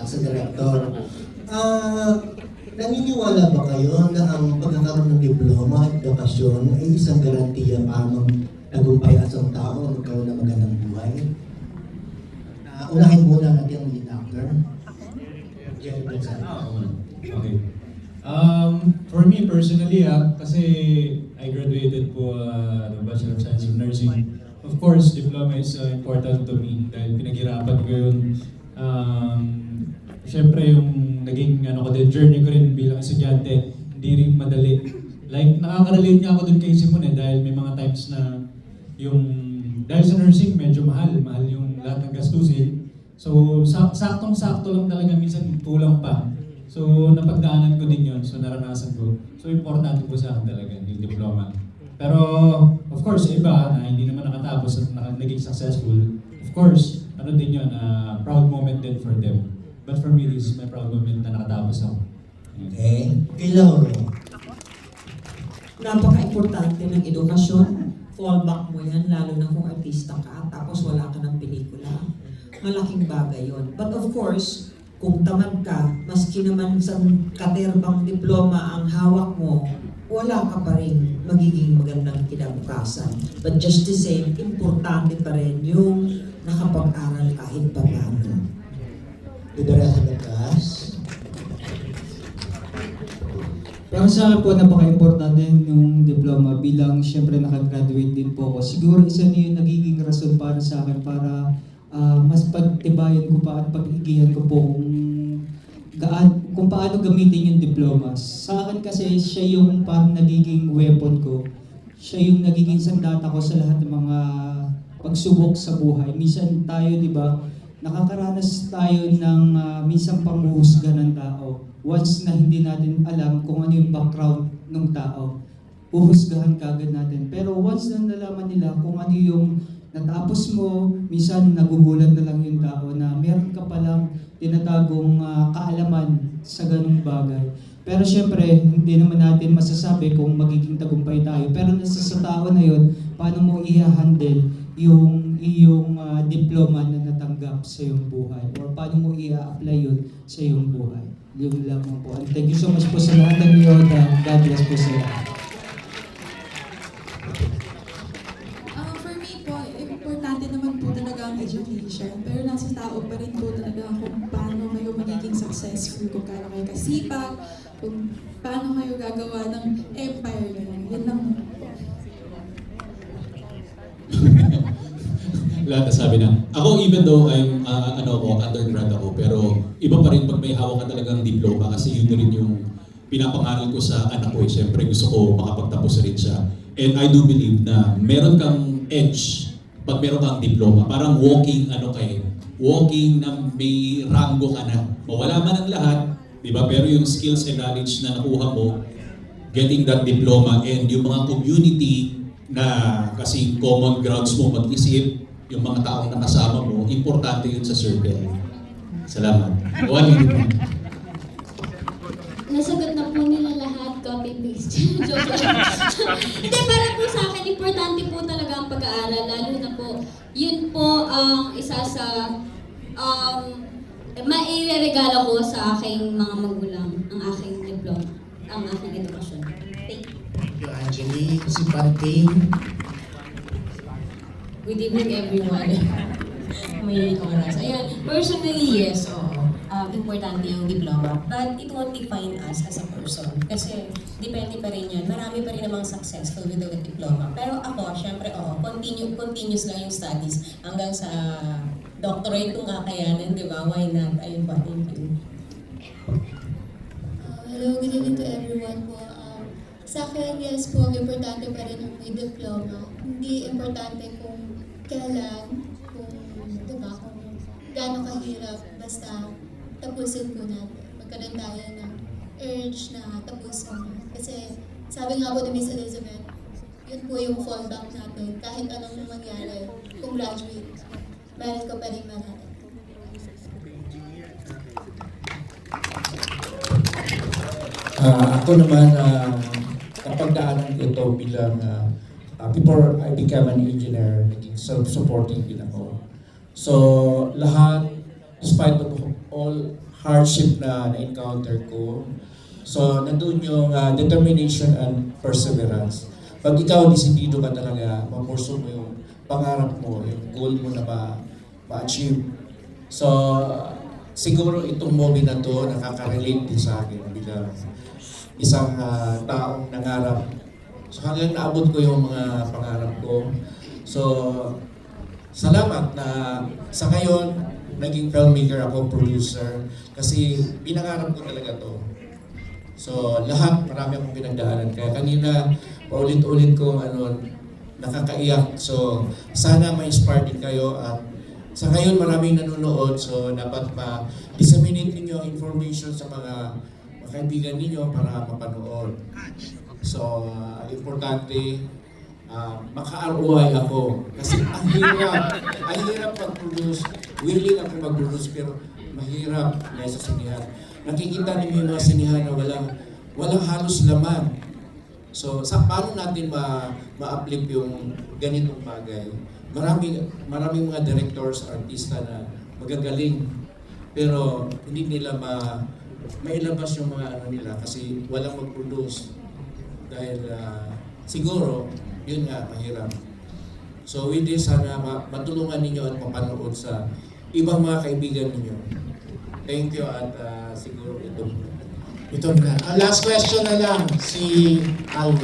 sa director. Naniniwala ba kayo na ang pagkakaroon ng diploma at edukasyon ay isang garantiya para magtagumpay ang isang tao at magkaroon ng magandang buhay? Unahin muna natin ang lead actor. Jerry Gonzalo. Okay. For me personally, kasi I graduated po ng Bachelor of Science in Nursing. Of course, diploma is important to me dahil pinaghirapan ko yun. Siyempre yung naging journey ko rin bilang estudyante, hindi rin madali. Like, nakaka-relate nga ako dun kay Simon dahil may mga times na dahil sa nursing, medyo mahal yung lahat ng gastusin. So, saktong-sakto lang talaga, minsan kulang pa. So, napagdaanan ko din yun, so naranasan ko. So, importante po sa akin talaga yung diploma. Pero, of course, iba na hindi naman nakatapos at naging successful, of course, din yun, proud moment din for them. But for me, this is my proud moment na nakatapos ako. Okay. Kay Lauro. Napaka-importante ng edukasyon. Fallback mo yan, lalo na kung artista ka, tapos wala ka ng pelikula. Malaking bagay yon. But of course, kung tamad ka, maski naman sa katerbang diploma ang hawak mo, wala ka pa rin magiging magandang kinabukasan. But just the same, importante pa rin yung nakapag-aral kahit pa paano. Dudara sa batas. Para sa akin po, napaka-importante yung diploma bilang siyempre nakagraduate din po ako. Siguro isa niyo yung nagiging rason para sa akin para mas pagtibayan ko pa at pag-igihan ko po kung paano gamitin yung diploma. Sa akin kasi siya yung parang nagiging weapon ko. Siya yung nagiging sandata ko sa lahat ng mga pagsubok sa buhay. Minsan tayo, di ba, nakakaranas tayo ng minsan panghuhusga ng tao. Once na hindi natin alam kung ano yung background ng tao, uhusgahan kagad natin. Pero once na nalaman nila kung ano yung natapos mo, minsan nagugulat na lang yung tao na meron ka palang tinatagong kaalaman sa ganung bagay. Pero syempre, hindi naman natin masasabi kung magiging tagumpay tayo. Pero nasa sa tao na yun, paano mo i-handle yung iyong diploma na natanggap sa iyong buhay? Or paano mo i-apply yun sa iyong buhay? Yun lamang po. And thank you so much po sa lahat ng iyo. God bless po sa lahat. For me po, importante naman po talaga ang education. Pero nasa tao pa rin po talaga kung paano kayo magiging successful, kung paano kayo kasipag, kung paano kayo gagawa ng empire nyo. Yan lang po. Lahat na sabi na. Ako, even though I'm undergrad ako, pero iba pa rin pag may hawak ka talagang diploma kasi yun na rin yung pinapangaral ko sa anak ko. Siyempre gusto ko makapagtapos rin siya. And I do believe na meron kang edge pag meron kang diploma. Parang walking na may rango ka na. Mawala man ang lahat, di ba? Pero yung skills and knowledge na nakuha mo, getting that diploma and yung mga community na kasi common grounds mo mag-isip, yung mga taong nakasama mo, importante yun sa circle. Salamat. Nasagot na po nila lahat, copy-paste. Joke lang. Hindi, para po sa akin, importante po talaga ang pag-aaral, lalo na po, yun po ang isa sa maireregalo ko sa aking mga magulang, ang aking diploma, ang aking edukasyon. Thank you. Thank you, Angelique. Si Panting. Good evening, everyone. May oras. Ayan, personally, yes, oo. Importante yung diploma. But it won't define us as a person. Kasi depende pa rin yan. Marami pa rin namang successful with the diploma. Pero ako, syempre, continuous lang yung studies hanggang sa doctorate kung kakayanin, di ba? Why not? Ayun ba? Thank you. Hello, good evening to everyone po. Sa akin, yes po, importante pa rin ang may diploma. Hindi importante kung kailan, kung, diba, kung gaano kahirap, basta tapusin po natin. Magkaroon tayo ng urge na tapusin na. Kasi sabi nga po ni Miss Elizabeth, yun po yung fallback natin. Kahit anong mangyari, kung graduate, meron ka pa rin manatag. Ako naman, napagdaanan ko ito bilang before I became an engineer, naging self-supporting din ako. So, lahat, despite of all hardship na na-encounter ko. So, nandun yung determination and perseverance. Pag ikaw, disiplido ka talaga, mapurso mo yung pangarap mo, yung goal mo na ma-achieve. So, siguro itong movie na to, nakaka-relate din sa akin bilang isang taong nangarap. So, hanggang naabot ko yung mga pangarap ko. So, salamat na sa ngayon, naging filmmaker ako, producer, kasi pinangarap ko talaga to. So, lahat, marami akong pinagdaanan. Kaya kanina, paulit-ulit ko nakakaiyak. So, sana ma-inspire din kayo. At sa ngayon, maraming nanonood. So, dapat ma-disseminate ninyo ang information sa mga kaibigan ninyo para mapanood. So, importante, maka-ROI ako. Kasi ang hirap mag-produce. Willing ako mag-produce, pero mahirap na sa sinihan. Nakikita niyo yung mga sinihan na walang halos laman. So, paano natin ma-uplift yung ganitong bagay? Maraming mga directors, artista na magagaling, pero hindi nila mailabas yung mga nila kasi walang mag-produce. Dahil siguro, yun nga, mahirap. So with this, sana matulungan ninyo at mapanood sa ibang mga kaibigan ninyo. Thank you at siguro ito na. Last question na lang, si Alvin.